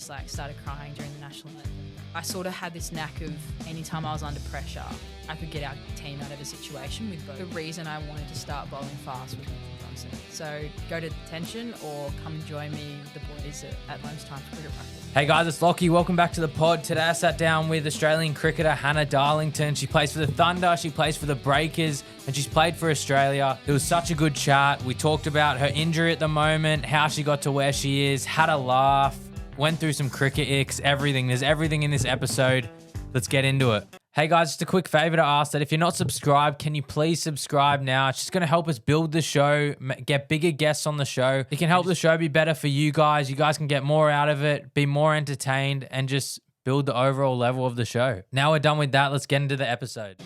just like started crying during the national anthem. I sort of had this knack of anytime I was under pressure, I could get our team out of a situation with both. The reason I wanted to start bowling fast was Johnson. So go to detention or come and join me with the boys at lunchtime for cricket practice. Hey guys, it's Lachie. Welcome back to the pod. Today I sat down with Australian cricketer Hannah Darlington. She plays for the Thunder, she plays for the Breakers, and she's played for Australia. It was such a good chat. We talked about her injury at the moment, how she got to where she is, had a laugh, went through some cricket icks, everything. There's everything in this episode. Let's get into it. Hey guys, just a quick favor to ask that if you're not subscribed, can you please subscribe now? It's just going to help us build the show, get bigger guests on the show. It can help the show be better for you guys. You guys can get more out of it, be more entertained, and just build the overall level of the show. Now we're done with that. Let's get into the episode.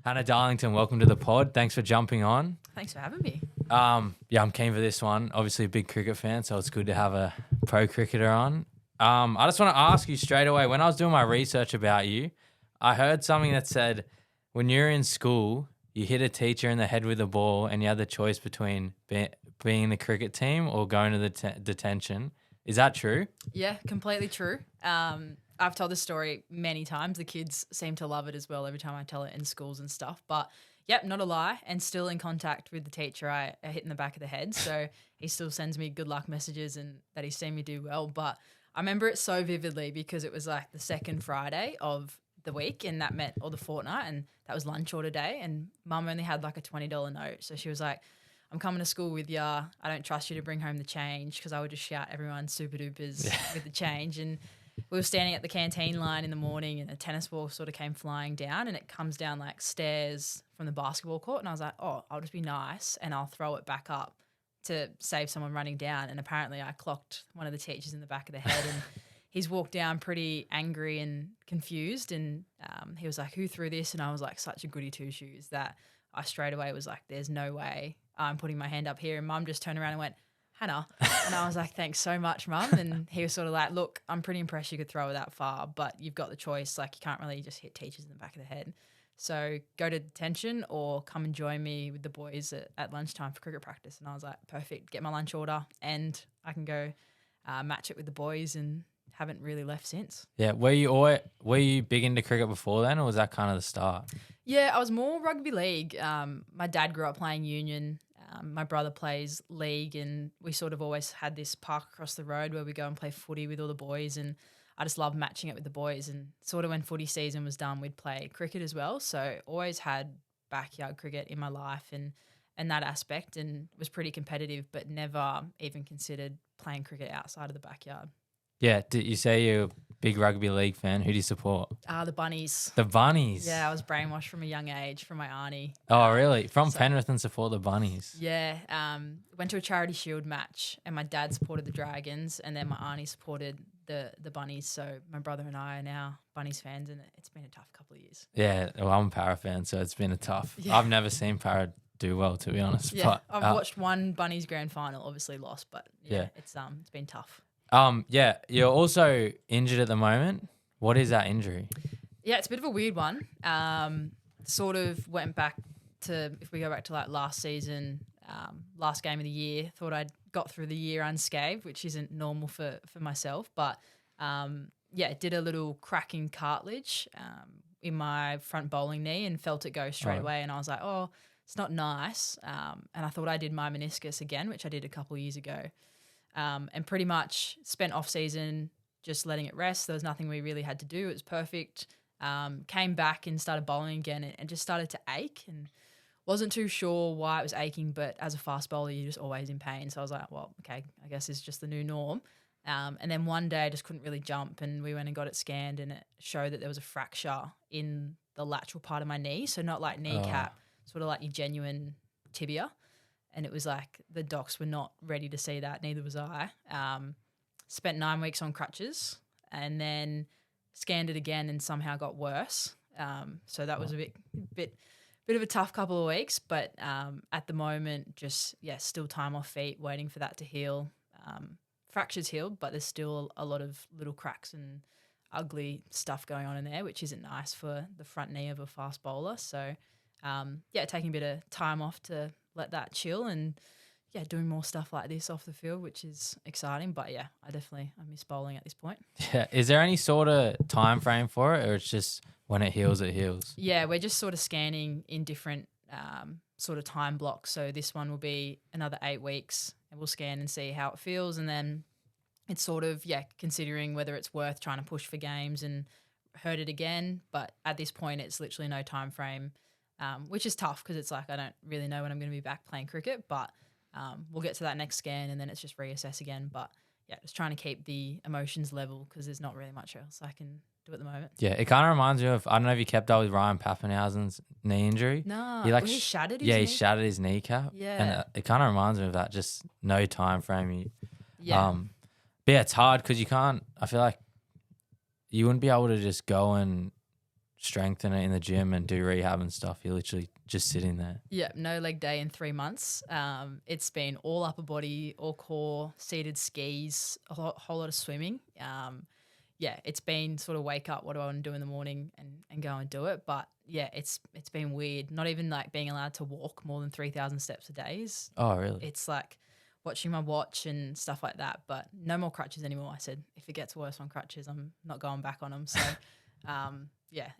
Hannah Darlington, welcome to the pod. Thanks for jumping on. Thanks for having me. Yeah, I'm keen for this one. Obviously a big cricket fan, so it's good to have a pro cricketer on. I just want to ask you straight away, when I was doing my research about you, I heard something that said when you're in school, you hit a teacher in the head with a ball and you had the choice between being in the cricket team or going to the detention. Is that true? Yeah, completely true. I've told this story many times. The kids seem to love it as well every time I tell it in schools and stuff. But yep, not a lie. And still in contact with the teacher I hit in the back of the head. So he still sends me good luck messages and that he's seen me do well. But I remember it so vividly because it was like the second Friday of the week and that meant, or the fortnight, and that was lunch order day, and mum only had like a $20 note. So she was like, I'm coming to school with you. I don't trust you to bring home the change, because I would just shout everyone super dupers with the change. And we were standing at the canteen line in the morning and a tennis ball sort of came flying down and it comes down like stairs from the basketball court. And I was like, oh, I'll just be nice and I'll throw it back up to save someone running down. And apparently I clocked one of the teachers in the back of the head and he's walked down pretty angry and confused. And he was like, who threw this? And I was like, such a goody two shoes that I straight away was like, there's no way I'm putting my hand up here. And mum just turned around and went, Hannah. And I was like, thanks so much, mum. And he was sort of like, look, I'm pretty impressed you could throw it that far, but you've got the choice. Like, you can't really just hit teachers in the back of the head. So go to detention or come and join me with the boys at lunchtime for cricket practice. And I was like, perfect, get my lunch order and I can go match it with the boys, and haven't really left since. Yeah. Were you big into cricket before then, or was that kind of the start? Yeah, I was more rugby league. My dad grew up playing union. My brother plays league, and we sort of always had this park across the road where we go and play footy with all the boys, and I just loved matching it with the boys. And sort of when footy season was done, we'd play cricket as well. So always had backyard cricket in my life and that aspect, and was pretty competitive, but never even considered playing cricket outside of the backyard. Yeah. Did you say you're a big rugby league fan? Who do you support? The Bunnies. The Bunnies? Yeah, I was brainwashed from a young age from my auntie. Oh, really? From Penrith and support the Bunnies? Yeah. Went to a charity shield match and my dad supported the Dragons and then my auntie supported the Bunnies. So my brother and I are now Bunnies fans, and it's been a tough couple of years. Yeah. Well, I'm a Para fan, so it's been a tough. Yeah. I've never seen Para do well, to be honest. Yeah, but, I've watched one Bunnies grand final, obviously lost, but yeah. It's been tough. Yeah, you're also injured at the moment. What is that injury? Yeah, it's a bit of a weird one. Sort of went back to, if we go back to like last season, last game of the year, thought I'd got through the year unscathed, which isn't normal for myself. But did a little cracking cartilage in my front bowling knee and felt it go straight away. And I was like, oh, it's not nice. And I thought I did my meniscus again, which I did a couple of years ago. And pretty much spent off season just letting it rest. There was nothing we really had to do. It was perfect. Came back and started bowling again and just started to ache, and wasn't too sure why it was aching, but as a fast bowler, you're just always in pain. So I was like, well, okay, I guess it's just the new norm. And then one day I just couldn't really jump, and we went and got it scanned, and it showed that there was a fracture in the lateral part of my knee. So not like kneecap, sort of like your genuine tibia. And it was like the docs were not ready to see that. Neither was I. Spent 9 weeks on crutches and then scanned it again and somehow got worse. So that was a bit of a tough couple of weeks. But at the moment, just, still time off feet, waiting for that to heal. Fractures healed, but there's still a lot of little cracks and ugly stuff going on in there, which isn't nice for the front knee of a fast bowler. So, taking a bit of time off to let that chill and, doing more stuff like this off the field, which is exciting. But yeah, I miss bowling at this point. Yeah. Is there any sort of time frame for it, or it's just when it heals, it heals? Yeah, we're just sort of scanning in different sort of time blocks. So this one will be another 8 weeks, and we'll scan and see how it feels, and then it's sort of considering whether it's worth trying to push for games and hurt it again. But at this point, it's literally no time frame, which is tough because it's like I don't really know when I'm going to be back playing cricket, but. We'll get to that next scan and then it's just reassess again. But yeah, just trying to keep the emotions level because there's not really much else I can do at the moment. Yeah, it kind of reminds me of, I don't know if you kept up with Ryan Pappenhausen's knee injury. No, he shattered his knee? knee. He shattered his kneecap. Yeah. And it kind of reminds me of that, just no time frame. Yeah. But yeah, it's hard because you can't, I feel like you wouldn't be able to just go and strengthen it in the gym and do rehab and stuff. You're literally just sitting there. Yeah, no leg day in 3 months. It's been all upper body, all core, seated skis, whole lot of swimming. It's been sort of wake up, what do I want to do in the morning and go and do it. But yeah, it's been weird. Not even like being allowed to walk more than 3,000 steps a day. Oh, really? It's like watching my watch and stuff like that. But no more crutches anymore. I said, if it gets worse on crutches, I'm not going back on them. So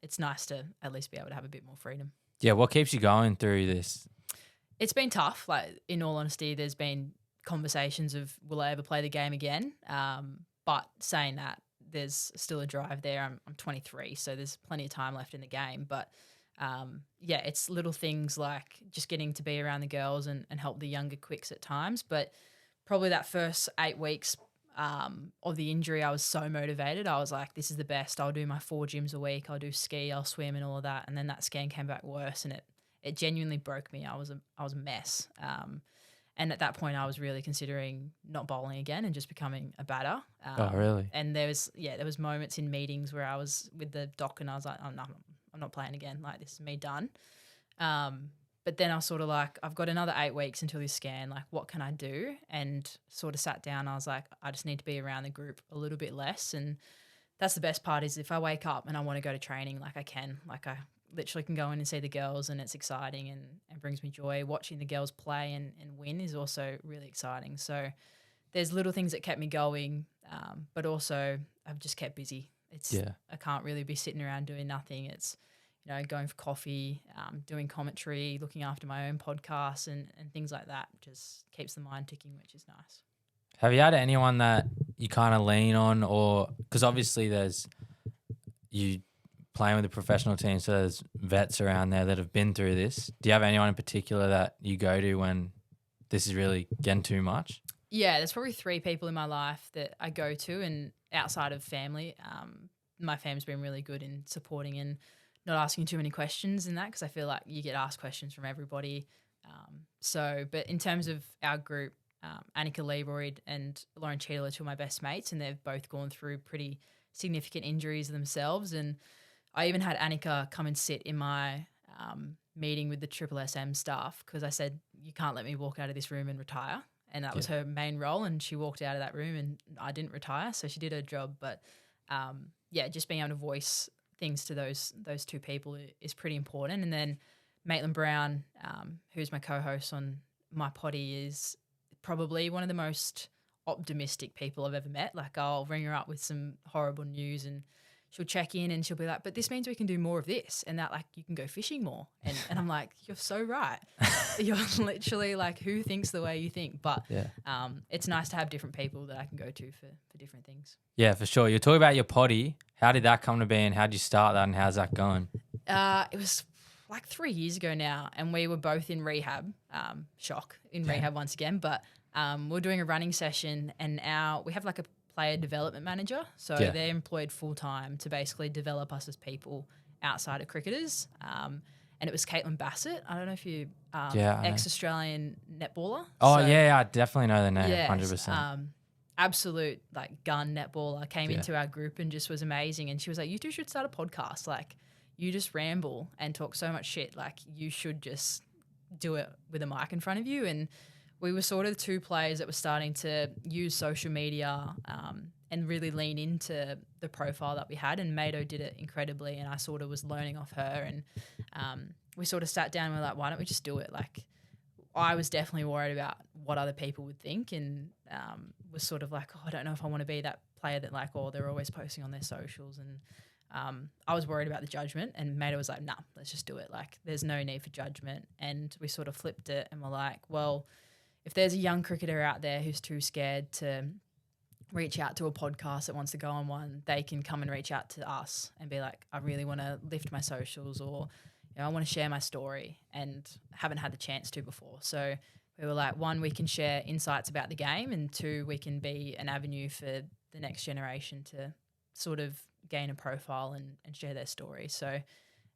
it's nice to at least be able to have a bit more freedom. Yeah, what keeps you going through this? It's been tough. Like, in all honesty, there's been conversations of will I ever play the game again? But saying that, there's still a drive there. I'm 23, so there's plenty of time left in the game. But it's little things like just getting to be around the girls and help the younger quicks at times. But probably that first 8 weeks of the injury, I was so motivated. I was like, this is the best. I'll do my 4 gyms a week. I'll do ski, I'll swim and all of that. And then that scan came back worse and it genuinely broke me. I was a mess. And at that point I was really considering not bowling again and just becoming a batter. Oh, really? And there was moments in meetings where I was with the doc and I was like, oh, no, I'm not playing again. Like, this is me done. But then I was sort of like, I've got another 8 weeks until this scan. Like, what can I do? And sort of sat down. I was like, I just need to be around the group a little bit less. And that's the best part is if I wake up and I want to go to training, like I can. Like, I literally can go in and see the girls and it's exciting and brings me joy. Watching the girls play and win is also really exciting. So there's little things that kept me going, but also I've just kept busy. I can't really be sitting around doing nothing. It's going for coffee, doing commentary, looking after my own podcasts and things like that. Just keeps the mind ticking, which is nice. Have you had anyone that you kind of lean on, or because obviously you playing with a professional team, so there's vets around there that have been through this. Do you have anyone in particular that you go to when this is really getting too much? Yeah, there's probably 3 people in my life that I go to, and outside of family, my family's been really good in supporting and not asking too many questions in that, because I feel like you get asked questions from everybody. But in terms of our group, Annika Leibroyd and Lauren Cheadle are 2 of my best mates, and they've both gone through pretty significant injuries themselves. And I even had Annika come and sit in my meeting with the Triple SM staff because I said, you can't let me walk out of this room and retire. And that was her main role, and she walked out of that room and I didn't retire, so she did her job. But just being able to voice things to those 2 people is pretty important. And then Maitland Brown, who's my co-host on my potty, is probably one of the most optimistic people I've ever met. Like, I'll ring her up with some horrible news and she'll check in and she'll be like, but this means we can do more of this and that, like, you can go fishing more. And I'm like, you're so right. You're literally like, who thinks the way you think? But it's nice to have different people that I can go to for different things. Yeah, for sure. You're talking about your potty. How did that come to be and how did you start that and how's that going? It was like 3 years ago now, and we were both in rehab, rehab once again, but we're doing a running session and we have like a player development manager. So they're employed full time to basically develop us as people outside of cricketers. And it was Caitlin Bassett. I don't know if you, ex-Australian netballer. Oh, I definitely know the name, 100%. Absolute like gun netballer, came into our group and just was amazing. And she was like, you 2 should start a podcast. Like, you just ramble and talk so much shit. Like, you should just do it with a mic in front of you. And we were sort of 2 players that were starting to use social media and really lean into the profile that we had. And Mado did it incredibly, and I sort of was learning off her. And we sort of sat down and we were like, why don't we just do it? Like, I was definitely worried about what other people would think, and was sort of like, oh, I don't know if I want to be that player that like, oh, they're always posting on their socials, and I was worried about the judgment, and Maida was like, nah, let's just do it. Like, there's no need for judgment. And we sort of flipped it, and we're like, well, if there's a young cricketer out there who's too scared to reach out to a podcast that wants to go on one, they can come and reach out to us and be like, I really want to lift my socials, or I want to share my story, and haven't had the chance to before. So we were like, one, we can share insights about the game, and two, we can be an avenue for the next generation to sort of gain a profile and share their story. So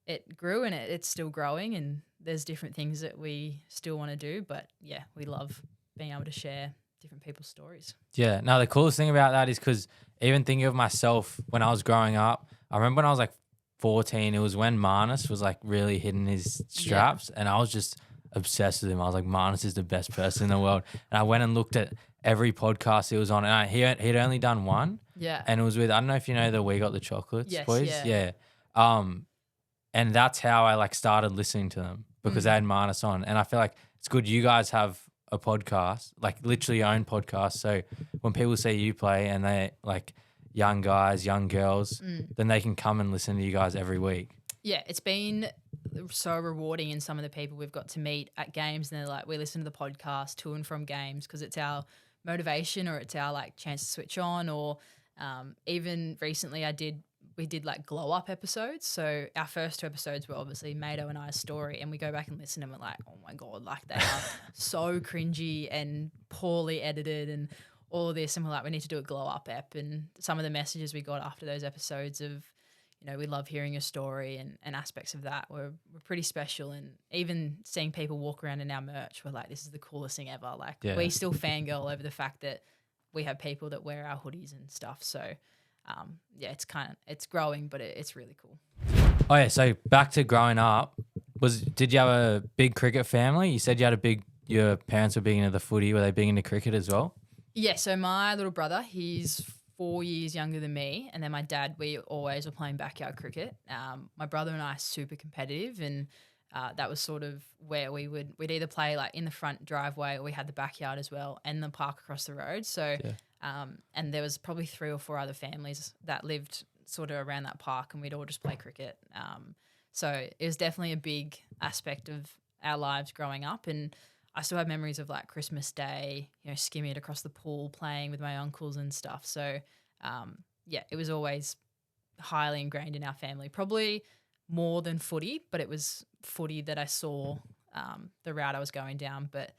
it grew, and it's still growing, and there's different things that we still want to do. But yeah, we love being able to share different people's stories. Yeah. No, the coolest thing about that is because even thinking of myself when I was growing up, I remember when I was like 14, it was when Marnus was like really hitting his straps, and I was just obsessed with him. I was like, Marnus is the best person in the world. And I went and looked at every podcast he was on, and he'd only done one. Yeah. And it was with, I don't know if you know the We Got the Chocolates Yes, boys. yeah. And that's how I like started listening to them, because they had Marnus on. And I feel like it's good you guys have a podcast, like literally your own podcast. So when people see you play and they like young guys, young girls, then they can come and listen to you guys every week. Yeah, it's been so rewarding, in some of the people we've got to meet at games, and they're like, we listen to the podcast to and from games because it's our motivation, or it's our like chance to switch on, or even recently we did like glow up episodes. So our first 2 episodes were obviously Mado and I's story, and we go back and listen to them and we're like, oh my God, like they are so cringy and poorly edited and all of this, and we're like, we need to do a glow up ep. And some of the messages we got after those episodes of, we love hearing your story and aspects of that were pretty special. And even seeing people walk around in our merch, we're like, this is the coolest thing ever. Like we still fangirl over the fact that we have people that wear our hoodies and stuff. So it's growing, but it's really cool. Oh yeah, so back to growing up, did you have a big cricket family? You said your parents were big into the footy. Were they big into cricket as well? Yeah, so my little brother, he's 4 years younger than me, and then my dad, we always were playing backyard cricket. My brother and I are super competitive, and that was sort of where we'd either play like in the front driveway, or we had the backyard as well, and the park across the road. So and there was probably 3 or 4 other families that lived sort of around that park, and we'd all just play cricket. So it was definitely a big aspect of our lives growing up, and I still have memories of like Christmas Day, skimming it across the pool, playing with my uncles and stuff. So, it was always highly ingrained in our family, probably more than footy, but it was footy that I saw the route I was going down. But,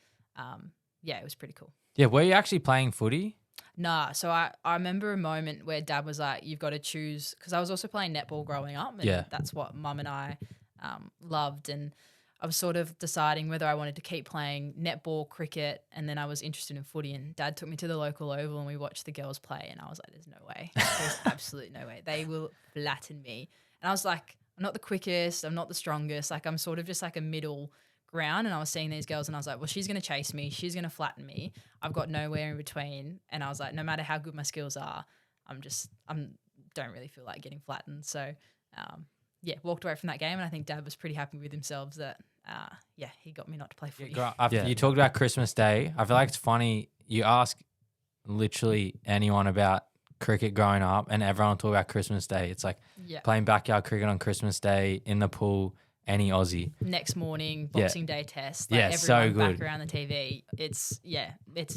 it was pretty cool. Yeah, were you actually playing footy? Nah, so I remember a moment where Dad was like, you've got to choose, because I was also playing netball growing up, and that's what Mum and I loved, and I was sort of deciding whether I wanted to keep playing netball, cricket, and then I was interested in footy, and Dad took me to the local oval and we watched the girls play, and I was like, there's no way. There's absolutely no way. They will flatten me. And I was like, I'm not the quickest, I'm not the strongest, like I'm sort of just like a middle ground, and I was seeing these girls and I was like, well, she's going to chase me, she's going to flatten me. I've got nowhere in between, and I was like, no matter how good my skills are, I don't really feel like getting flattened. So, walked away from that game, and I think Dad was pretty happy with himself that he got me not to play footy. You talked about Christmas Day. I feel like it's funny. You ask literally anyone about cricket growing up, and everyone will talk about Christmas Day. It's like playing backyard cricket on Christmas Day in the pool. Any Aussie. Next morning, Boxing Day test. Like everyone so good. Back around the TV. It's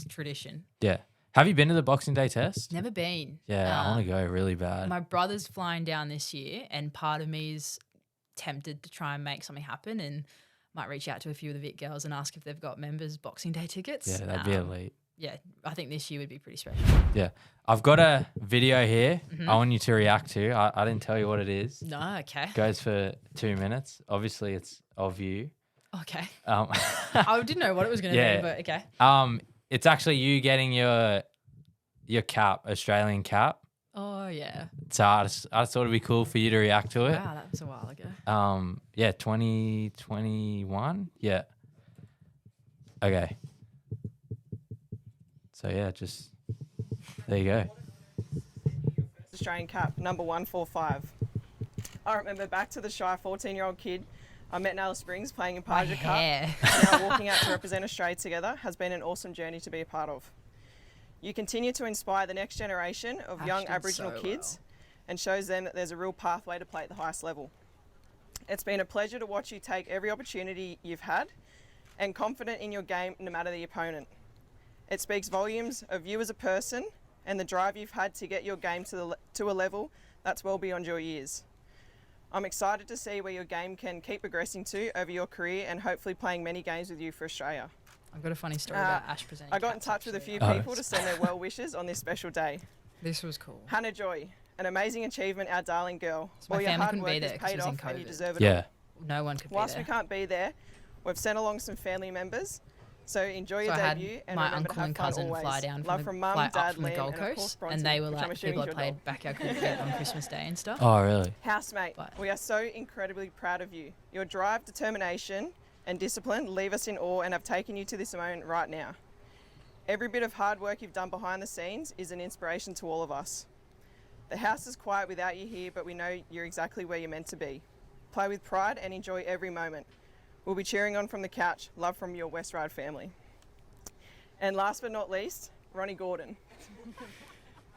tradition. Yeah. Have you been to the Boxing Day test? Never been. Yeah, I want to go really bad. My brother's flying down this year, and part of me is tempted to try and make something happen, and might reach out to a few of the Vic girls and ask if they've got members Boxing Day tickets. Yeah, that'd be elite. Yeah, I think this year would be pretty special. Yeah. I've got a video here I want you to react to. I didn't tell you what it is. No, okay. Goes for 2 minutes. Obviously, it's of you. Okay. I didn't know what it was going to be, but okay. It's actually you getting your cap, Australian cap. Oh, yeah. So I just thought it'd be cool for you to react to it. Wow, that was a while ago. 2021. Yeah. Okay. So yeah, just there you go. Australian cap, number 145. I remember back to the shy 14-year-old kid I met in Alice Springs playing in My Paja Cup. hair. Now walking out to represent Australia together has been an awesome journey to be a part of. You continue to inspire the next generation of Ash young did Aboriginal so kids well. and shows them that there's a real pathway to play at the highest level. It's been a pleasure to watch you take every opportunity you've had and confident in your game no matter the opponent. It speaks volumes of you as a person and the drive you've had to get your game to a level that's well beyond your years. I'm excited to see where your game can keep progressing to over your career and hopefully playing many games with you for Australia. I've got a funny story about Ash presenting. I got in caps, touch with a actually. few people to send their well wishes on this special day. This was cool. Hannah Joy, an amazing achievement, our darling girl. So my All your family hard couldn't work be there has 'cause it paid was in off and you COVID. deserve it Yeah. No one could Whilst be we there. can't be there, we've sent along some family members. So enjoy your So I had debut and my remember uncle to have and fun cousin always. fly down Love from from the, mum, fly dad, up from the Liam, Gold and of course Coast, Bronte, and they were which I'm like assuming people is that your played dog. backyard cricket on Christmas Day and stuff. Oh, really? Housemate, But- we are so incredibly proud of you. Your drive, determination and discipline leave us in awe and have taken you to this moment right now. Every bit of hard work you've done behind the scenes is an inspiration to all of us. The house is quiet without you here, but we know you're exactly where you're meant to be. Play with pride and enjoy every moment. We'll be cheering on from the couch. Love from your West Ryde family. And last but not least, Ronnie Gordon.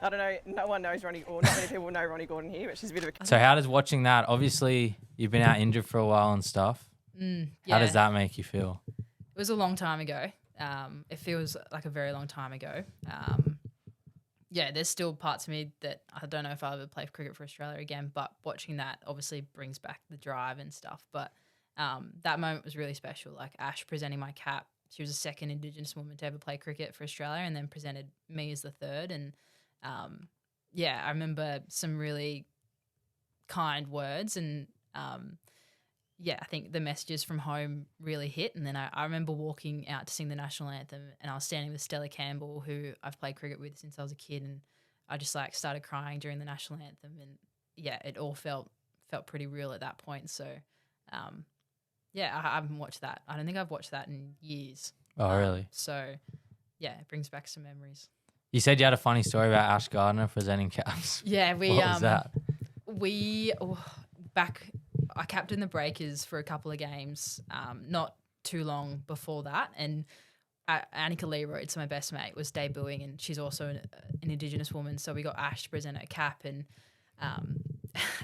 I don't know, no one knows Ronnie, or not many people know Ronnie Gordon here, but she's a bit of a... So how does watching that? Obviously, you've been out injured for a while and stuff. Yeah. How does that make you feel? It was a long time ago. It feels like a very long time ago. Yeah, there's still parts of me that I don't know if I'll ever play cricket for Australia again, but watching that obviously brings back the drive and stuff. But that moment was really special. Like Ash presenting my cap. She was the second Indigenous woman to ever play cricket for Australia and then presented me as the third. And yeah, I remember some really kind words and yeah, I think the messages from home really hit. And then I remember walking out to sing the national anthem and I was standing with Stella Campbell, who I've played cricket with since I was a kid. And I just like started crying during the national anthem. And yeah, it all felt pretty real at that point. So yeah, I haven't watched that. I don't think I've watched that in years. Oh, really? So yeah, it brings back some memories. You said you had a funny story about Ash Gardner presenting caps. Yeah, we What was that? I captained the Breakers for a couple of games, not too long before that, and Annika Leroyd, so my best mate, was debuting, and she's also an Indigenous woman. So we got Ash to present a cap, and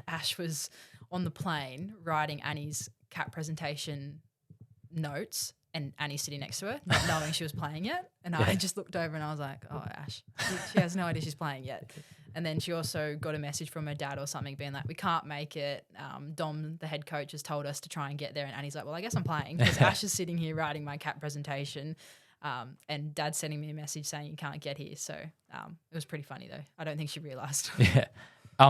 Ash was on the plane writing Annie's cap presentation notes, and Annie's sitting next to her, not knowing she was playing yet. And I just looked over and I was like, oh, Ash, she has no idea she's playing yet. And then she also got a message from her dad or something being like, we can't make it. Dom, the head coach, has told us to try and get there. And Annie's like, well, I guess I'm playing because Ash is sitting here writing my cap presentation and dad's sending me a message saying you can't get here. So it was pretty funny though. I don't think she realised. Yeah.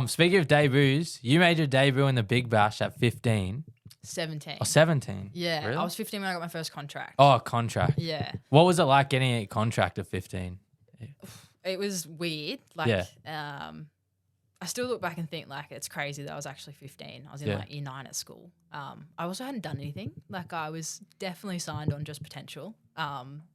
Speaking of debuts, you made your debut in the Big Bash at 15. 17. Or 17? Yeah. Really? I was 15 when I got my first contract. Oh, contract. Yeah. What was it like getting a contract at 15? It was weird. Like, I still look back and think like it's crazy that I was actually 15. I was in like year 9 at school. I also hadn't done anything. Like I was definitely signed on just potential.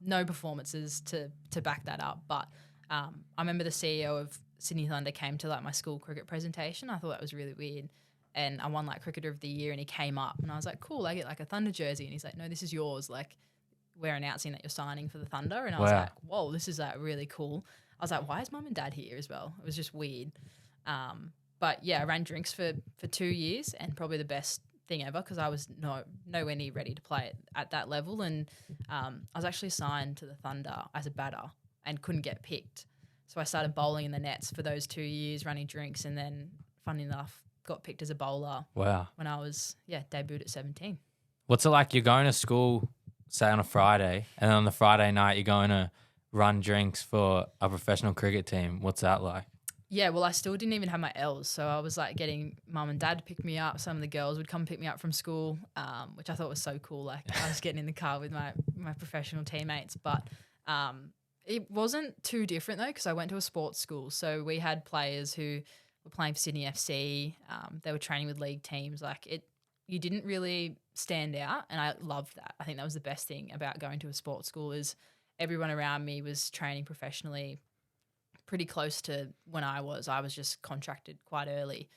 No performances to back that up. But I remember the CEO of Sydney Thunder came to like my school cricket presentation. I thought that was really weird. And I won like Cricketer of the Year and he came up and I was like, cool, I get like a Thunder jersey. And he's like, no, this is yours. Like we're announcing that you're signing for the Thunder. And I was like, whoa, this is like really cool. I was like, why is mum and dad here as well? It was just weird. But yeah, I ran drinks for 2 years and probably the best thing ever because I was nowhere near ready to play it at that level. And I was actually signed to the Thunder as a batter and couldn't get picked. So I started bowling in the nets for those 2 years, running drinks, and then, funny enough, got picked as a bowler. Wow. When I was, debuted at 17. What's it like? You're going to school, say on a Friday, and then on the Friday night you're going to run drinks for a professional cricket team. What's that like? Yeah, well, I still didn't even have my L's, so I was like getting mum and dad to pick me up. Some of the girls would come pick me up from school, which I thought was so cool. Like I was getting in the car with my professional teammates, but it wasn't too different though because I went to a sports school, so we had players who were playing for Sydney FC. They were training with league teams. Like you didn't really stand out, and I loved that. I think that was the best thing about going to a sports school is everyone around me was training professionally, pretty close to when I was. I was just contracted quite early,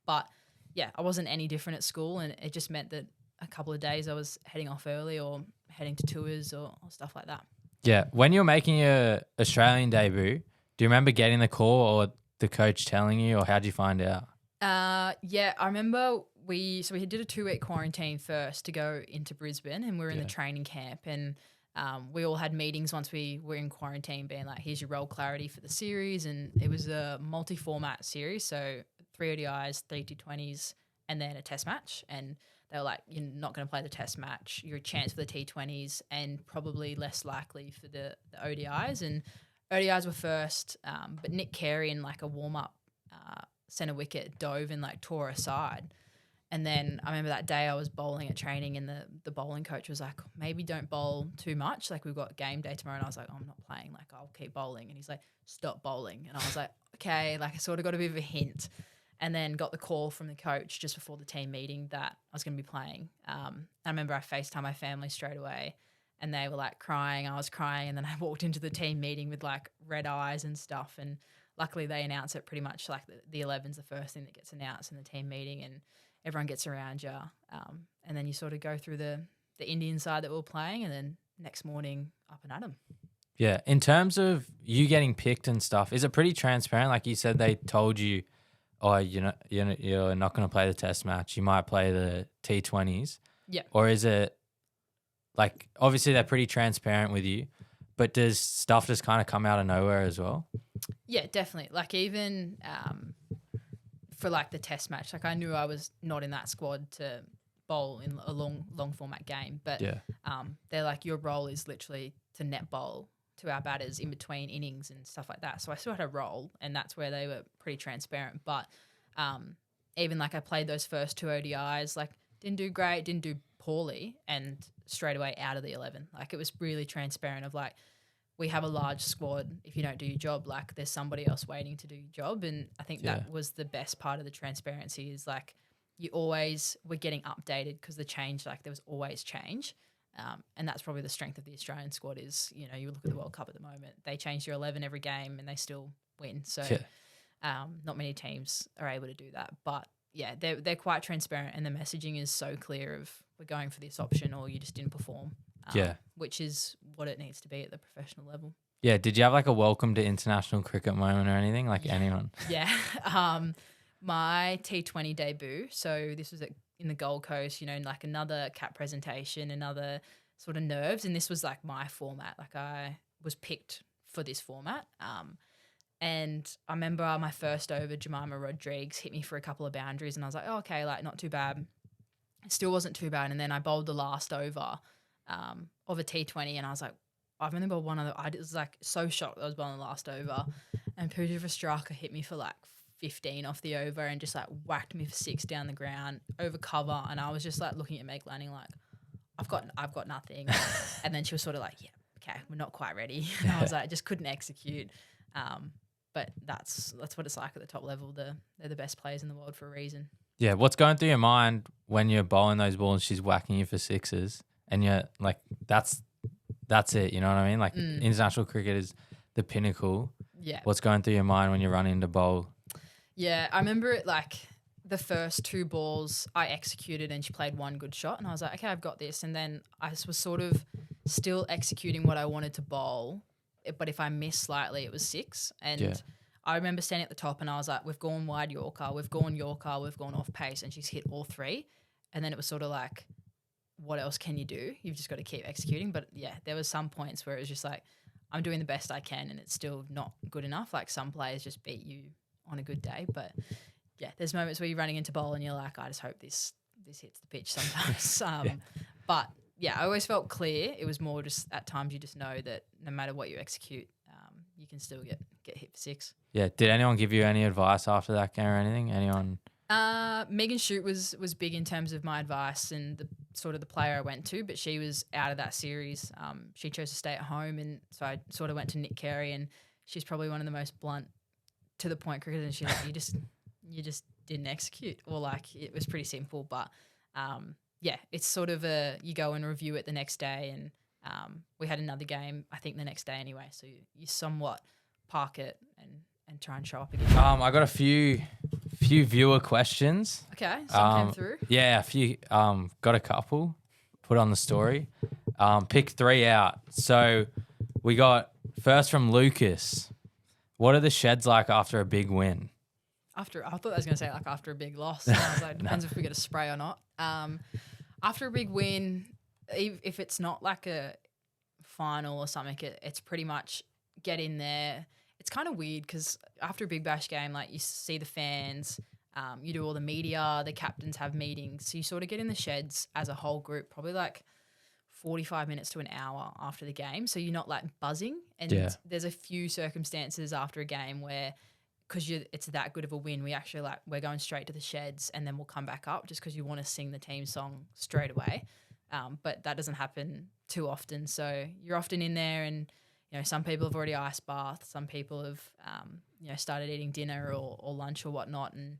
but yeah, I wasn't any different at school, and it just meant that I a couple of days I was heading off early or heading to tours or stuff like that. Yeah. When you're making your Australian debut, do you remember getting the call or the coach telling you, or how did you find out? Yeah, I remember we did a 2-week quarantine first to go into Brisbane, and we were in the training camp, and we all had meetings once we were in quarantine being like, here's your role clarity for the series. And it was a multi-format series, so 3 ODIs, 3 T20s, and then a test match. And they were like, you're not going to play the test match. You're a chance for the T20s and probably less likely for the ODIs. And ODIs were first, but Nick Carey in like a warm-up centre wicket dove and like tore aside. And then I remember that day I was bowling at training, and the bowling coach was like, maybe don't bowl too much. Like, we've got game day tomorrow. And I was like, oh, I'm not playing. Like, I'll keep bowling. And he's like, stop bowling. And I was like, okay. Like, I sort of got a bit of a hint, and then got the call from the coach just before the team meeting that I was going to be playing. I remember I FaceTimed my family straight away, and they were like crying. I was crying. And then I walked into the team meeting with like red eyes and stuff. And luckily they announce it pretty much like the 11's the first thing that gets announced in the team meeting, and everyone gets around you. And then you sort of go through the Indian side that we were playing, and then next morning up and at 'em. Yeah. In terms of you getting picked and stuff, is it pretty transparent? Like you said, they told you, oh, you're not going to play the test match. You might play the T20s. Yeah. Or is it like, obviously they're pretty transparent with you, but does stuff just kind of come out of nowhere as well? Yeah, definitely. Like even for like the test match, like I knew I was not in that squad to bowl in a long format game, but they're like, your role is literally to net bowl to our batters in between innings and stuff like that. So I still had a role, and that's where they were pretty transparent. But even like I played those first 2 ODIs, like didn't do great, didn't do poorly, and straight away out of the 11. Like it was really transparent of like, we have a large squad. If you don't do your job, like there's somebody else waiting to do your job. And I think that was the best part of the transparency, is like you always were getting updated, because the change, like there was always change. And that's probably the strength of the Australian squad is, you know, you look at the World Cup at the moment, they change your 11 every game and they still win. So not many teams are able to do that. But yeah, they're quite transparent, and the messaging is so clear of, we're going for this option or you just didn't perform. Which is what it needs to be at the professional level. Yeah. Did you have like a welcome to international cricket moment or anything? Like anyone? Yeah. My T20 debut. So this was in the Gold Coast, you know, like another cap presentation, another sort of nerves. And this was like my format. Like I was picked for this format. And I remember my first over, Jemima Rodriguez hit me for a couple of boundaries, and I was like, oh, okay, like not too bad. It still wasn't too bad. And then I bowled the last over of a T20, and I was like, I've only bowled one other. I was like so shocked that I was bowling the last over, and Pooja Vastraka hit me for like 15 off the over and just like whacked me for 6 down the ground over cover, and I was just like looking at Meg Lanning like, I've got nothing. And then she was sort of like, yeah, okay, we're not quite ready. And I was like, I just couldn't execute. But that's what it's like at the top level. They're the best players in the world for a reason. Yeah, what's going through your mind when you're bowling those balls and she's whacking you for 6s, and you're like, that's it, you know what I mean? Like international cricket is the pinnacle. Yeah. What's going through your mind when you're running to bowl? Yeah, I remember it like the first 2 balls I executed and she played one good shot, and I was like, okay, I've got this. And then I was sort of still executing what I wanted to bowl, but if I missed slightly, it was 6. And I remember standing at the top and I was like, we've gone wide Yorker, we've gone off pace, and she's hit all 3. And then it was sort of like, what else can you do? You've just got to keep executing. But yeah, there was some points where it was just like, I'm doing the best I can and it's still not good enough. Like some players just beat you on a good day. But yeah, there's moments where you're running into bowl and you're like, I just hope this hits the pitch sometimes. But yeah, I always felt clear. It was more just at times you just know that no matter what you execute, you can still get hit for 6. Yeah. Did anyone give you any advice after that game or anything? Anyone? Megan Shute was big in terms of my advice and the sort of the player I went to, but she was out of that series. She chose to stay at home, and so I sort of went to Nick Carey, and she's probably one of the most blunt to the point cricketers, and she's like, you just didn't execute, or like it was pretty simple. But yeah, it's sort of you go and review it the next day, and we had another game I think the next day anyway, so you somewhat park it and try and show up again. I got a few Few viewer questions. Okay, some came through. Yeah, a few. Got a couple. Put on the story. Pick 3 out. So we got first from Lucas. What are the sheds like after a big win? I thought I was going to say like after a big loss. And I was like, depends if we get a spray or not. After a big win, if it's not like a final or something, it's pretty much get in there. It's kind of weird because after a big bash game, like you see the fans, you do all the media, the captains have meetings. So you sort of get in the sheds as a whole group, probably like 45 minutes to an hour after the game. So you're not like buzzing. And there's a few circumstances after a game where, because it's that good of a win, we actually like, we're going straight to the sheds and then we'll come back up just because you want to sing the team song straight away. But that doesn't happen too often. So you're often in there and, you know, some people have already ice bathed, some people have, started eating dinner or lunch or whatnot. And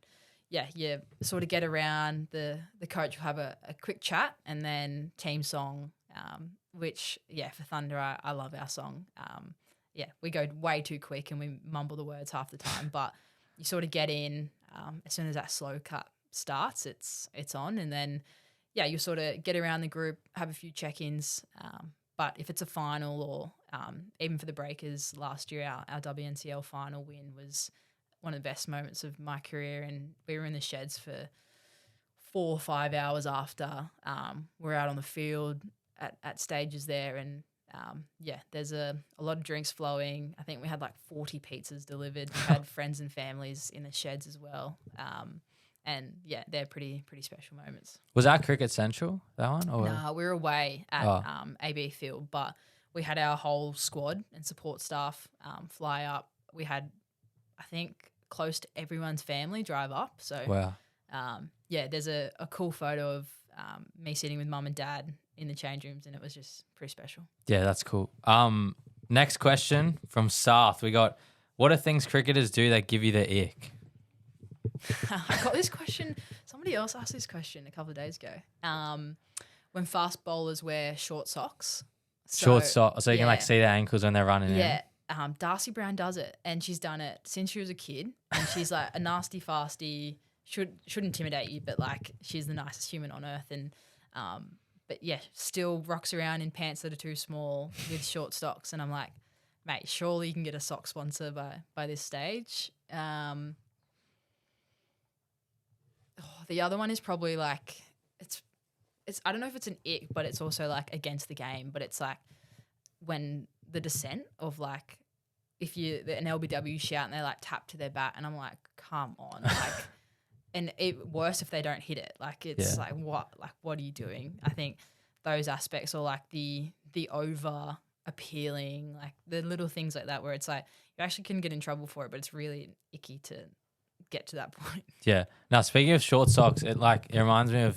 yeah, you sort of get around, the coach will have a quick chat and then team song, which, for Thunder, I love our song. We go way too quick and we mumble the words half the time, but you sort of get in, as soon as that slow cut starts, it's on. And then, you sort of get around the group, have a few check-ins. But if it's a final or even for the Breakers last year, our WNCL final win was one of the best moments of my career. And we were in the sheds for 4 or 5 hours after. We're out on the field at stages there. And, there's a lot of drinks flowing. I think we had like 40 pizzas delivered. We had friends and families in the sheds as well. And they're pretty special moments. Was that Cricket Central, that one? Or? No, we were away at AB Field, but we had our whole squad and support staff fly up. We had, I think, close to everyone's family drive up. So, wow. There's a cool photo of me sitting with mum and dad in the change rooms, and it was just pretty special. Yeah, that's cool. Next question from Sarth. We got, what are things cricketers do that give you the ick? I got this question. Somebody else asked this question a couple of days ago. When fast bowlers wear short socks. So you can like see their ankles when they're running in. Yeah. Darcy Brown does it, and she's done it since she was a kid. And she's like a nasty fasty, should intimidate you, but like she's the nicest human on earth. And still rocks around in pants that are too small with short socks. And I'm like, mate, surely you can get a sock sponsor by this stage. The other one is probably like it's I don't know if it's an ick, but it's also like against the game. But it's like when the dissent of like if an LBW shout and they like tap to their bat, and I'm like, come on, like, and worse if they don't hit it. Like it's like what are you doing? I think those aspects are like the over appealing, like the little things like that where it's like you actually can get in trouble for it, but it's really icky to get to that point. Yeah. Now, speaking of short socks, it reminds me of,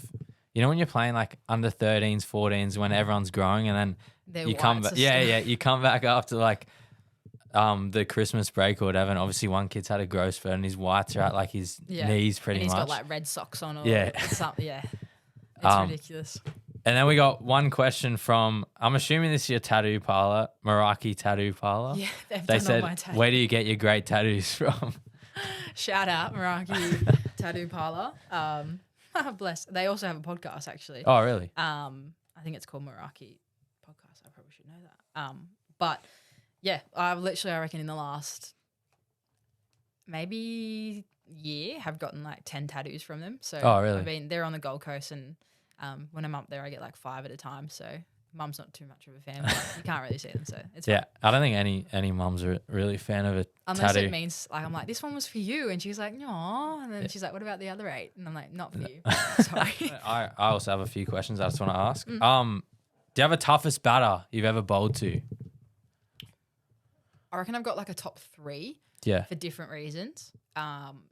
you know, when you're playing like under 13s, 14s, when everyone's growing and then you come back. You come back after like the Christmas break or whatever, and obviously one kid's had a growth spurt and his whites are at like his knees pretty much. He's got like red socks on or something. Yeah. It's ridiculous. And then we got one question from, I'm assuming this is your tattoo parlor, Meraki Tattoo Parlor. Yeah, they said, all my tattoos. Where do you get your great tattoos from? Shout out Meraki Tattoo Parlor. Bless. They also have a podcast actually. Oh, really? I think it's called Meraki Podcast. I probably should know that. But yeah, I reckon in the last maybe year have gotten like 10 tattoos from them. So oh, really? they're on the Gold Coast, and when I'm up there I get like 5 at a time. So mum's not too much of a fan, but you can't really see them, so it's fine. I don't think any mums are really a fan of a unless tattoo. It means like I'm like, this one was for you, and she's like, no, and then she's like, what about the other 8? And I'm like, not for you. Sorry. I also have a few questions I just want to ask. Do you have a toughest batter you've ever bowled to? I reckon I've got like a top 3 for different reasons.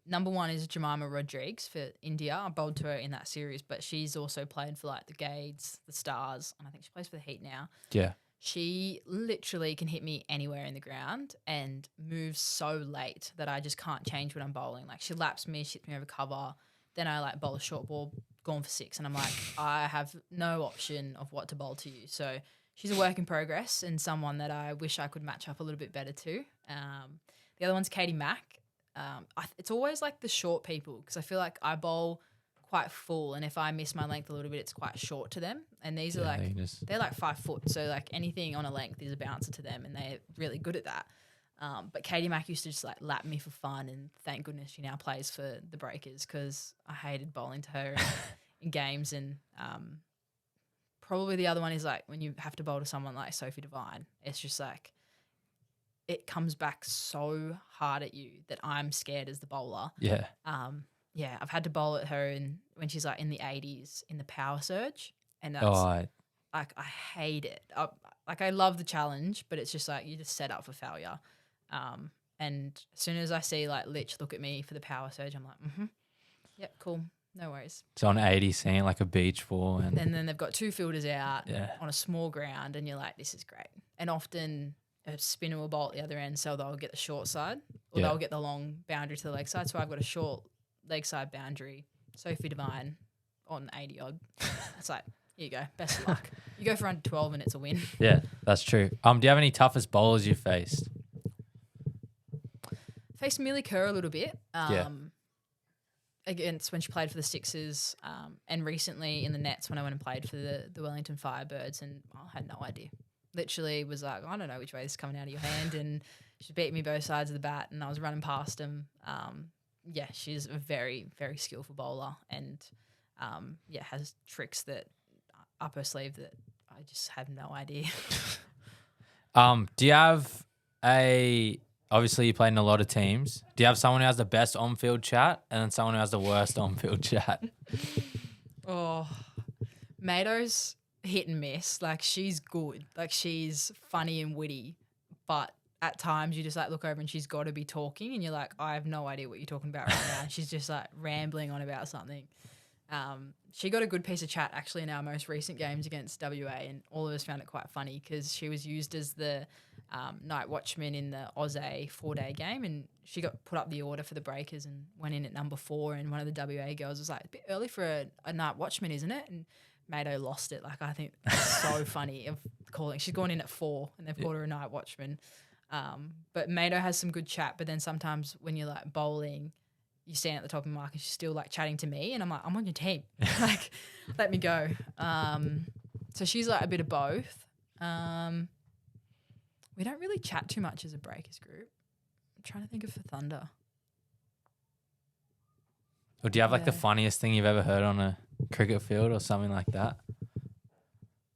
Number 1 is Jemima Rodrigues for India. I bowled to her in that series, but she's also played for like the Gades, the Stars, and I think she plays for the Heat now. Yeah. She literally can hit me anywhere in the ground and moves so late that I just can't change when I'm bowling. Like she laps me, she hits me over cover, then I like bowl a short ball, gone for 6, and I'm like, I have no option of what to bowl to you. So she's a work in progress and someone that I wish I could match up a little bit better to. The other one's Katie Mack. It's always like the short people because I feel like I bowl quite full, and if I miss my length a little bit, it's quite short to them. And these are like they're like 5 foot, so like anything on a length is a bouncer to them, and they're really good at that. But Katie Mack used to just like lap me for fun, and thank goodness she now plays for the Breakers because I hated bowling to her in games. And probably the other one is like when you have to bowl to someone like Sophie Devine, it's just like it comes back so hard at you that I'm scared as the bowler. Yeah. Yeah, I've had to bowl at her when she's like in the 80s in the power surge, and that's like I hate it. I love the challenge, but it's just like you just set up for failure. And as soon as I see like Lich look at me for the power surge, I'm like, yep, cool, no worries. It's on 80, seeing like a beach ball, and then they've got 2 fielders out on a small ground, and you're like, this is great. And often a spinner will bowl at the other end, so they'll get the short side or they'll get the long boundary to the leg side. So I've got a short leg side boundary, Sophie Devine on 80 odd. It's like, here you go, best of luck. You go for under 12 and it's a win. Yeah, that's true. Do you have any toughest bowlers you've faced? Faced Millie Kerr a little bit. Against when she played for the Sixers, and recently in the nets when I went and played for the Wellington Firebirds, and I had no idea. Literally was like, I don't know which way this is coming out of your hand, and she beat me both sides of the bat, and I was running past them. Yeah, she's a very, very skillful bowler, and has tricks that up her sleeve that I just have no idea. Do you have obviously you played in a lot of teams. Do you have someone who has the best on-field chat and then someone who has the worst on-field chat? Oh, Mado's hit and miss. Like, she's good. Like, she's funny and witty, but at times you just like look over and she's got to be talking and you're like, I have no idea what you're talking about right now. And she's just like rambling on about something. She got a good piece of chat actually in our most recent games against WA, and all of us found it quite funny because she was used as the night watchman in the Aussie 4-day game, and she got put up the order for the Breakers and went in at number 4, and one of the WA girls was like, a bit early for a night watchman, isn't it? And Mado lost it. Like, I think it's so funny of calling. She's gone in at 4 and they've called her a night watchman. But Mado has some good chat, but then sometimes when you're like bowling, you stand at the top of the mark and she's still like chatting to me and I'm like, I'm on your team. Like, let me go. So she's like a bit of both. We don't really chat too much as a Breakers group. I'm trying to think of for Thunder. Or do you have like the funniest thing you've ever heard on a cricket field or something like that?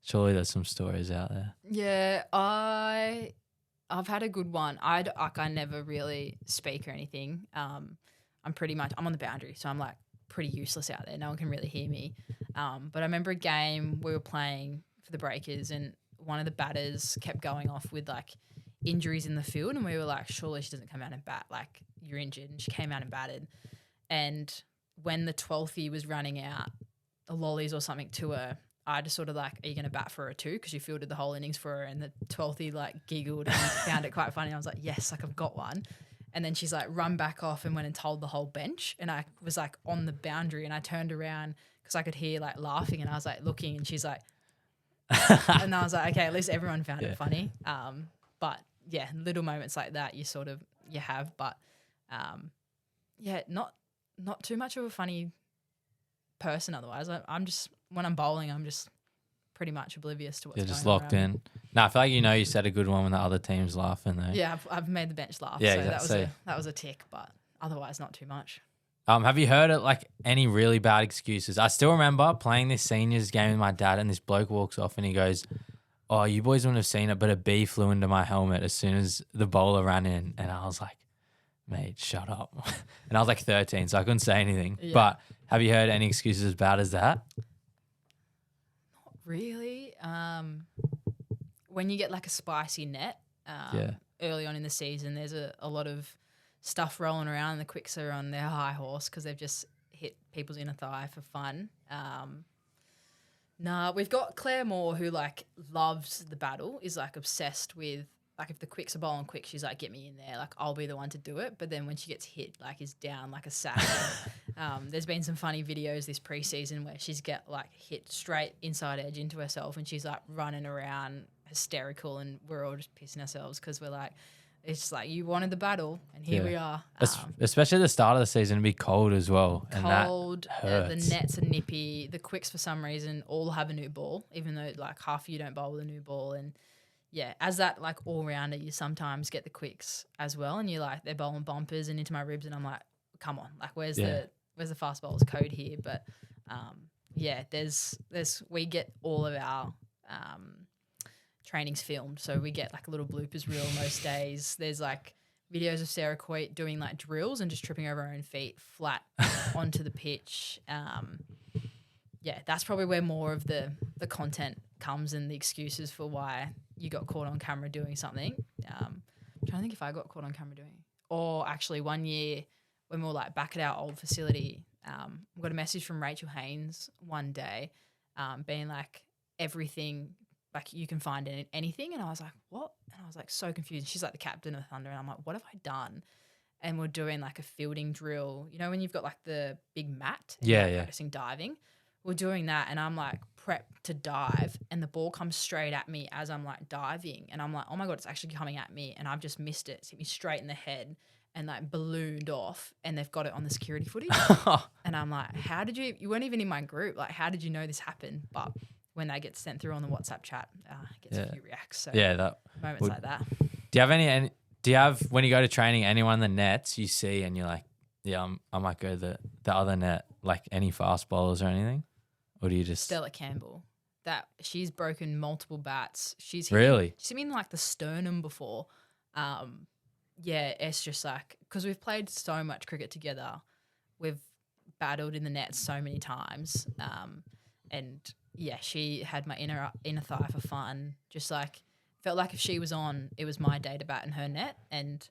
Surely there's some stories out there. Yeah, I've had a good one. I never really speak or anything. I'm on the boundary, so I'm like pretty useless out there. No one can really hear me. But I remember a game we were playing for the Breakers and one of the batters kept going off with like injuries in the field, and we were like, surely she doesn't come out and bat, like you're injured. And she came out and batted. And when the 12th was running out, the lollies or something to her, I just sort of like, are you going to bat for her too? Because you fielded the whole innings for her. And the 12th like giggled and found it quite funny. I was like, yes, like I've got one. And then she's like run back off and went and told the whole bench. And I was like on the boundary and I turned around because I could hear like laughing and I was like looking and she's like, and I was like, okay, at least everyone found it funny. But yeah, little moments like that you have. But not too much of a funny person otherwise. I'm just, when I'm bowling, I'm just pretty much oblivious to what's going on. You're just locked in. No, I feel like you said a good one when the other team's laughing though. Yeah, I've made the bench laugh. Yeah, so exactly. that was a tick, but otherwise not too much. Have you heard of like any really bad excuses? I still remember playing this seniors game with my dad and this bloke walks off and he goes, oh, you boys wouldn't have seen it, but a bee flew into my helmet as soon as the bowler ran in. And I was like, mate, shut up. And I was like 13, so I couldn't say anything. Yeah. But have you heard any excuses as bad as that? Not really. When you get like a spicy net early on in the season, there's a lot of stuff rolling around and the quicks are on their high horse because they've just hit people's inner thigh for fun. We've got Claire Moore who like loves the battle, is like obsessed with, like if the quicks are bowling quick, she's like, get me in there, like I'll be the one to do it. But then when she gets hit, like is down like a sack. There's been some funny videos this preseason where she's get like hit straight inside edge into herself and she's like running around hysterical and we're all just pissing ourselves because we're like, It's like you wanted the battle, and here we are. Especially the start of the season, it'd be cold as well. Cold, and that hurts. the nets are nippy. The quicks, for some reason, all have a new ball, even though like half of you don't bowl with a new ball. And yeah, as that like all rounder, you sometimes get the quicks as well, and you're like they're bowling bumpers and into my ribs, and I'm like, come on, like where's the fast bowlers code here? But there's we get all of our trainings filmed, so we get like a little bloopers reel most days. There's like videos of Sarah Coit doing like drills and just tripping over her own feet flat onto the pitch. That's probably where more of the content comes and the excuses for why you got caught on camera doing something. I'm trying to think if I got caught on camera doing it. Or actually one year when we were like back at our old facility, we got a message from Rachel Haynes one day being like, everything, like you can find anything. And I was like, what? And I was like so confused. She's like the captain of Thunder. And I'm like, what have I done? And we're doing like a fielding drill. You know when you've got like the big mat and you're practicing diving? We're doing that and I'm like prepped to dive and the ball comes straight at me as I'm like diving. And I'm like, oh my God, it's actually coming at me. And I've just missed it. It's hit me straight in the head and like ballooned off, and they've got it on the security footage. And I'm like, how did you weren't even in my group. Like, how did you know this happened? But when that gets sent through on the WhatsApp chat, it gets a few reacts. So that moments like that. Do you have when you go to training, anyone in the nets you see and you're like, yeah, I might go the other net, like any fast bowlers or anything? Or do you just Stella Campbell? That she's broken multiple bats. She's hit me in like the sternum before. It's just like because we've played so much cricket together, we've battled in the net so many times, and she had my inner thigh for fun. Just like felt like if she was on, it was my day to bat in her net. And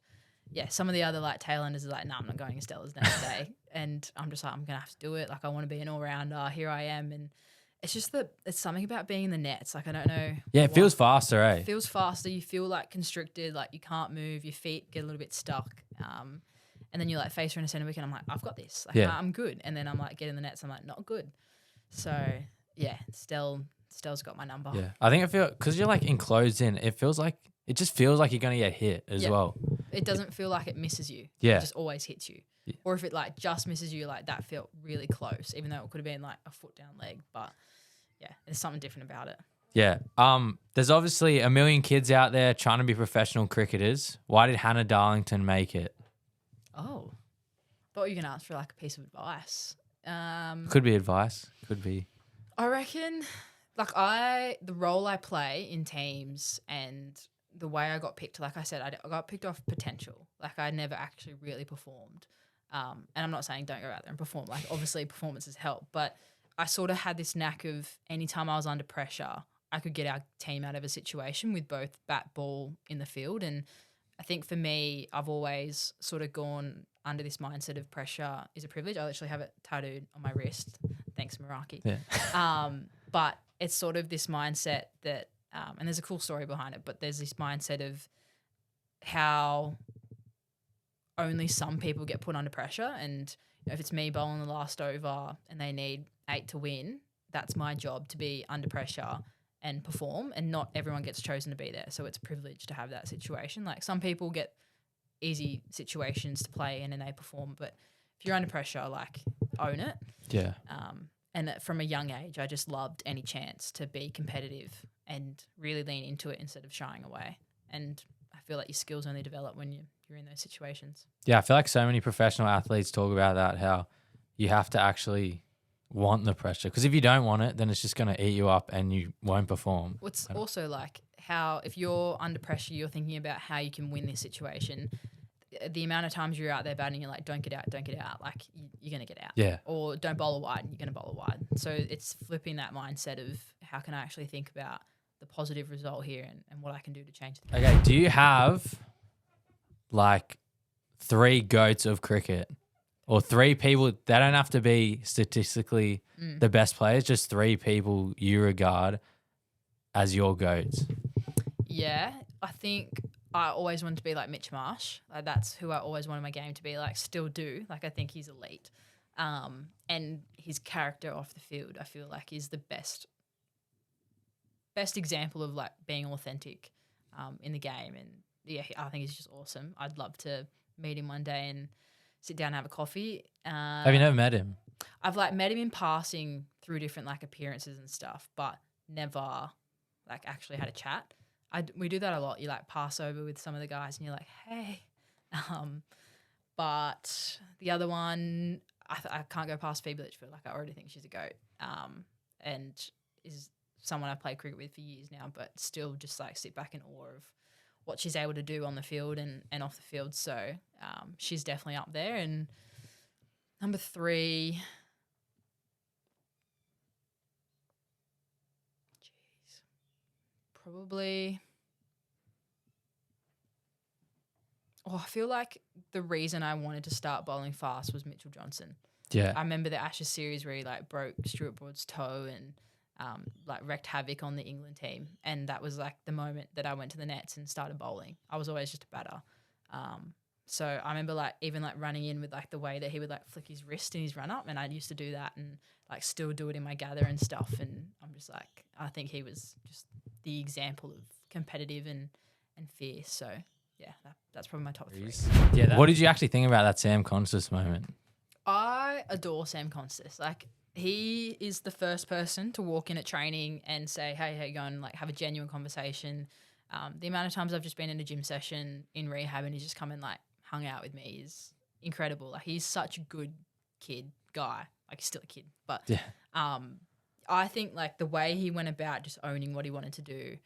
some of the other like tailenders are like, no, I'm not going to Stella's net today. And I'm just like, I'm gonna have to do it. Like I want to be an all rounder. Here I am, and it's just it's something about being in the nets. Like I don't know. Yeah, it feels faster, eh? It feels faster. You feel like constricted, like you can't move. Your feet get a little bit stuck. And then you like face her in a centre wicket. I'm like, I've got this. Like I'm good. And then I'm like, get in the nets. I'm like, not good. So Stell's got my number. Yeah, I think because you're like enclosed in. It just feels like you're gonna get hit as well. It doesn't feel like it misses you. Yeah, it just always hits you. Yeah. Or if it like just misses you, like that felt really close, even though it could have been like a foot down leg. But there's something different about it. Yeah. There's obviously a million kids out there trying to be professional cricketers. Why did Hannah Darlington make it? Oh, thought you were gonna ask for like a piece of advice. Could be advice. Could be. I reckon, like the role I play in teams and the way I got picked, like I said, I got picked off potential. Like I never actually really performed. And I'm not saying don't go out there and perform. Like obviously performances help, but I sort of had this knack of anytime I was under pressure, I could get our team out of a situation with both bat, ball in the field. And I think for me, I've always sort of gone under this mindset of pressure is a privilege. I literally have it tattooed on my wrist. Thanks, Meraki. Yeah. But it's sort of this mindset that, and there's a cool story behind it, but there's this mindset of how only some people get put under pressure. And if it's me bowling the last over and they need 8 to win, that's my job to be under pressure and perform, and not everyone gets chosen to be there. So it's a privilege to have that situation. Like some people get easy situations to play in and they perform, but if you're under pressure, like own it. Yeah. And from a young age, I just loved any chance to be competitive and really lean into it instead of shying away. And I feel like your skills only develop when you're in those situations. Yeah, I feel like so many professional athletes talk about that, how you have to actually want the pressure, because if you don't want it, then it's just going to eat you up and you won't perform. It's also like how if you're under pressure, you're thinking about how you can win this situation. The amount of times you're out there batting, you're like, don't get out. Like you're going to get out. Yeah. Or don't bowl a wide, you're going to bowl a wide. So it's flipping that mindset of how can I actually think about the positive result here and what I can do to change the game. Okay, do you have like 3 GOATs of cricket? Or 3 people, they don't have to be statistically the best players, just 3 people you regard as your GOATs. Yeah, I think I always wanted to be like Mitch Marsh. Like that's who I always wanted my game to be like, still do. Like I think he's elite. And his character off the field, I feel like is the best example of like being authentic in the game. And yeah, I think he's just awesome. I'd love to meet him one day and sit down and have a coffee. Have you never met him? I've like met him in passing through different like appearances and stuff, but never like actually had a chat. We do that a lot. You like pass over with some of the guys and you're like, hey. But the other one, I can't go past Phoebe Litchfield. Like I already think she's a goat, and is someone I've played cricket with for years now, but still just like sit back in awe of what she's able to do on the field and off the field. So she's definitely up there. And number 3, probably. Oh, I feel like the reason I wanted to start bowling fast was Mitchell Johnson. Yeah. I remember the Ashes series where he like broke Stuart Broad's toe and like wreaked havoc on the England team, and that was like the moment that I went to the nets and started bowling. I was always just a batter. So I remember like even like running in with like the way that he would like flick his wrist in his run up, and I used to do that and like still do it in my gather and stuff. And I'm just like, I think he was just the example of competitive and fierce. So yeah, that's probably my top 3. Yeah. What did you actually think about that Sam Constas moment? I adore Sam Constas. Like he is the first person to walk in at training and say, hey, how you going? Like have a genuine conversation. The amount of times I've just been in a gym session in rehab and he's just come and like hung out with me is incredible. Like he's such a good guy. Like he's still a kid, but Yeah. I think like the way he went about just owning what he wanted to do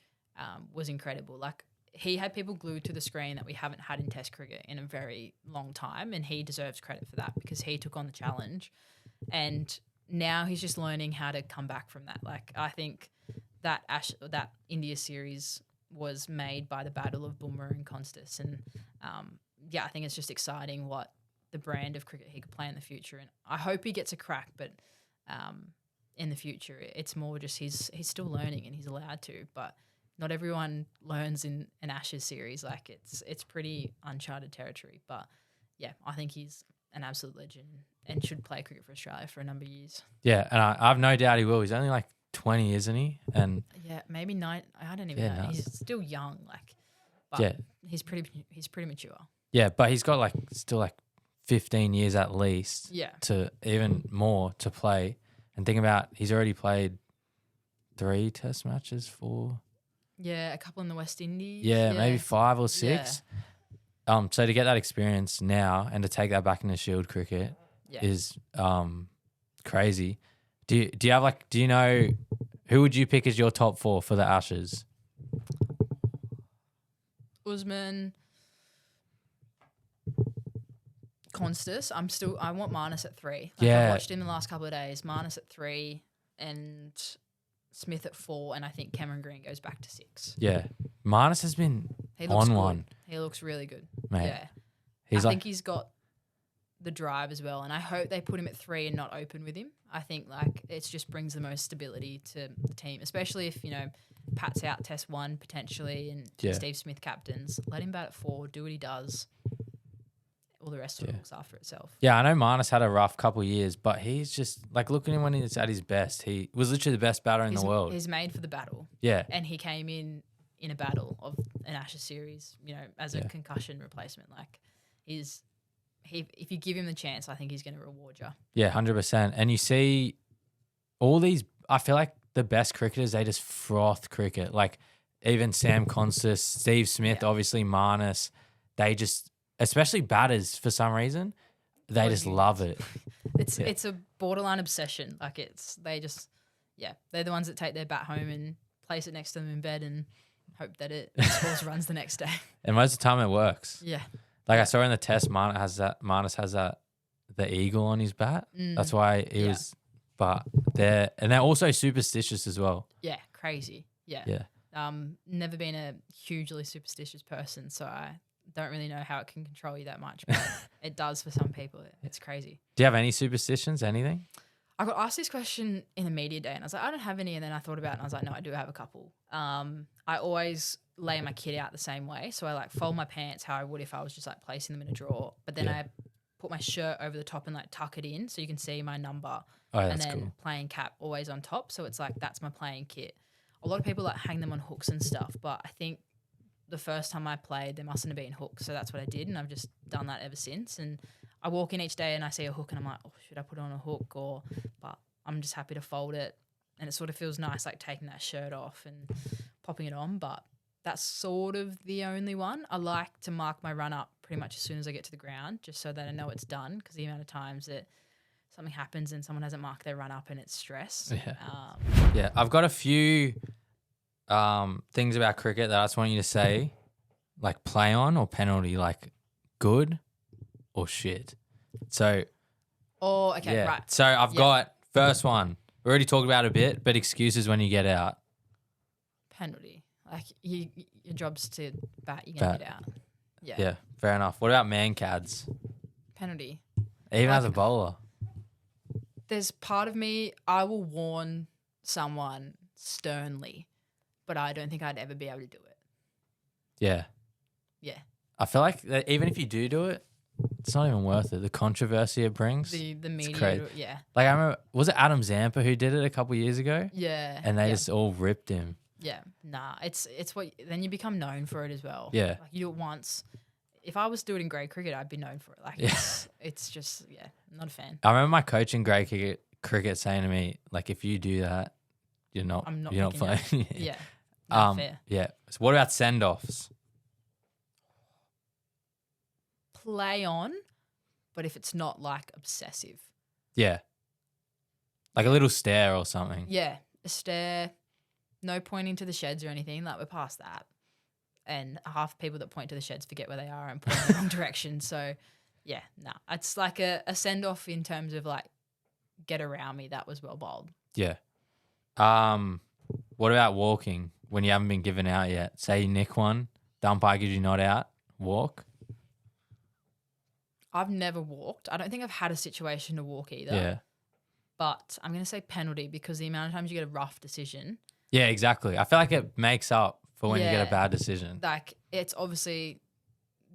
was incredible. Like he had people glued to the screen that we haven't had in Test cricket in a very long time, and he deserves credit for that because he took on the challenge, and now he's just learning how to come back from that. Like I think that India series was made by the battle of Bumrah and Constas, and I think it's just exciting what the brand of cricket he could play in the future, and I hope he gets a crack, but in the future it's more just he's still learning and he's allowed to, but not everyone learns in an Ashes series. Like it's pretty uncharted territory, but yeah, I think he's an absolute legend and should play cricket for Australia for a number of years. Yeah, and I've no doubt he will. He's only like 20, isn't he? And yeah, maybe 9. I don't even know. No. He's still young, like, but he's pretty mature. Yeah, but he's got like still like 15 years at least. Yeah. To even more to play, and think about he's already played 3 Test matches, 4. Yeah, a couple in the West Indies. Yeah, maybe 5 or 6. Yeah. So to get that experience now and to take that back into Shield cricket is crazy. Do you know who would you pick as your top 4 for the Ashes? Usman, Constas. I want Marnus at 3. Like, Yeah. I've watched him the last couple of days. Marnus at 3 and Smith at 4, and I think Cameron Green goes back to 6. Yeah. Marnus has been He looks on good. one. He looks really good. Mate. Yeah. I think he's got the drive as well, and I hope they put him at 3 and not open with him. I think like it just brings the most stability to the team, especially if, Pat's out Test 1 potentially and Steve Smith captains. Let him bat at 4, do what he does. All the rest of it looks after itself. Yeah, I know Marnus had a rough couple of years, but he's just like look at him when he's at his best. He was literally the best batter in the world. He's made for the battle. Yeah. And he came in a battle of an Ashes series, as a concussion replacement. Like if you give him the chance, I think he's going to reward you. Yeah, 100%. And you see all these, I feel like the best cricketers, they just froth cricket. Like even Sam Constas, Steve Smith, obviously Marnus, they just, especially batters for some reason, they just love it. It's a borderline obsession. Like they're the ones that take their bat home and place it next to them in bed and hope that it scores runs the next day. And most of the time it works. Yeah. Like I saw in the test, Marnus has that the eagle on his bat. That's why he was. But they're also superstitious as well. Yeah, crazy. Yeah. Yeah. Never been a hugely superstitious person, so I don't really know how it can control you that much, but it does for some people. It's crazy. Do you have any superstitions? Anything? I got asked this question in a media day, and I was like, I don't have any. And then I thought about it, and I was like, no, I do have a couple. I always lay my kit out the same way. So I like fold my pants how I would if I was just like placing them in a drawer. But then I put my shirt over the top and like tuck it in so you can see my number. Oh, and that's then cool. playing cap always on top. So it's like that's my playing kit. A lot of people like hang them on hooks and stuff, but I think the first time I played, there mustn't have been hooks, so that's what I did, and I've just done that ever since. And I walk in each day and I see a hook, and I'm like, oh, should I put on a hook? But I'm just happy to fold it, and it sort of feels nice, like taking that shirt off and popping it on. But that's sort of the only one. I like to mark my run up pretty much as soon as I get to the ground, just so that I know it's done, because the amount of times that something happens and someone hasn't marked their run up and it's stress. Yeah, I've got a few things about cricket that I just want you to say, like play on or penalty, like good or shit. So, okay, yeah. right. So I've got first one. We already talked about it a bit, but excuses when you get out. Penalty. Like your job's to bat, you're going to get out. Yeah. Yeah, fair enough. What about man-cads? Penalty. Even as a bowler. There's part of me, I will warn someone sternly, but I don't think I'd ever be able to do it. Yeah. Yeah. I feel like that even if you do it, it's not even worth it. The controversy it brings. The media, crazy. yeah. Like I remember, was it Adam Zampa who did it a couple of years ago? Yeah. And they just all ripped him. Yeah. Nah, it's what, then you become known for it as well. Yeah. Like you do it once. If I was doing it in grade cricket, I'd be known for it. Like it's just, yeah, I'm not a fan. I remember my coach in grade cricket saying to me, like, if you do that, you're not playing. Yeah. Not fair. Yeah. So what about send-offs? Play on, but if it's not like obsessive. Yeah. Like a little stare or something. Yeah. A stare, no pointing to the sheds or anything. Like we're past that. And half the people that point to the sheds forget where they are and point in the wrong direction. So, yeah, nah. It's like a send-off in terms of like, get around me. That was well bowled. Yeah. What about walking when you haven't been given out yet? Say you nick one, the umpire gives you not out, walk. I've never walked. I don't think I've had a situation to walk either. Yeah. But I'm going to say penalty because the amount of times you get a rough decision. Yeah, exactly. I feel like it makes up for when you get a bad decision. Like it's obviously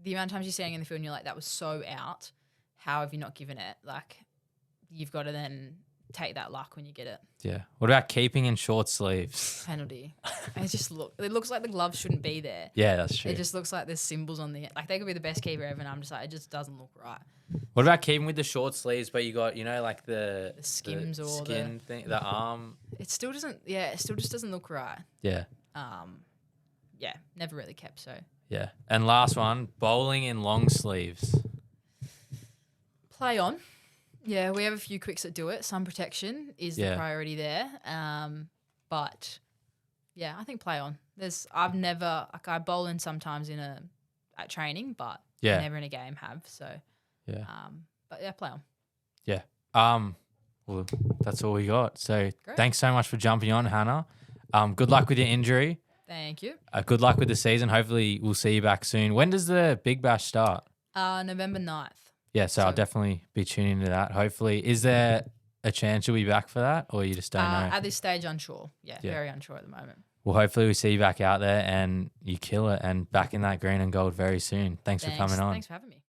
the amount of times you're standing in the field and you're like, that was so out. How have you not given it? Like you've got to then take that luck when you get it. Yeah. What about keeping in short sleeves? Penalty. It looks like the gloves shouldn't be there. Yeah, that's true. It just looks like there's symbols on the, like they could be the best keeper ever and I'm just like, it just doesn't look right. What about keeping with the short sleeves, but you got, like the skims the or skin thing, the arm? It still just doesn't look right. Yeah. Yeah, never really kept so. Yeah. And last one, bowling in long sleeves. Play on. Yeah, we have a few quicks that do it. Sun protection is the priority there. But yeah, I think play on. I've never, like I bowl in sometimes at training, but never in a game have. So yeah. But yeah, play on. Yeah. Well, that's all we got. So thanks so much for jumping on, Hannah. Good luck with your injury. Thank you. Good luck with the season. Hopefully we'll see you back soon. When does the Big Bash start? November 9th. Yeah, so I'll definitely be tuning into that. Hopefully. Is there a chance you'll be back for that or you just don't know? At this stage, unsure. Yeah, very unsure at the moment. Well, hopefully we see you back out there and you kill it and back in that green and gold very soon. Thanks for coming on. Thanks for having me.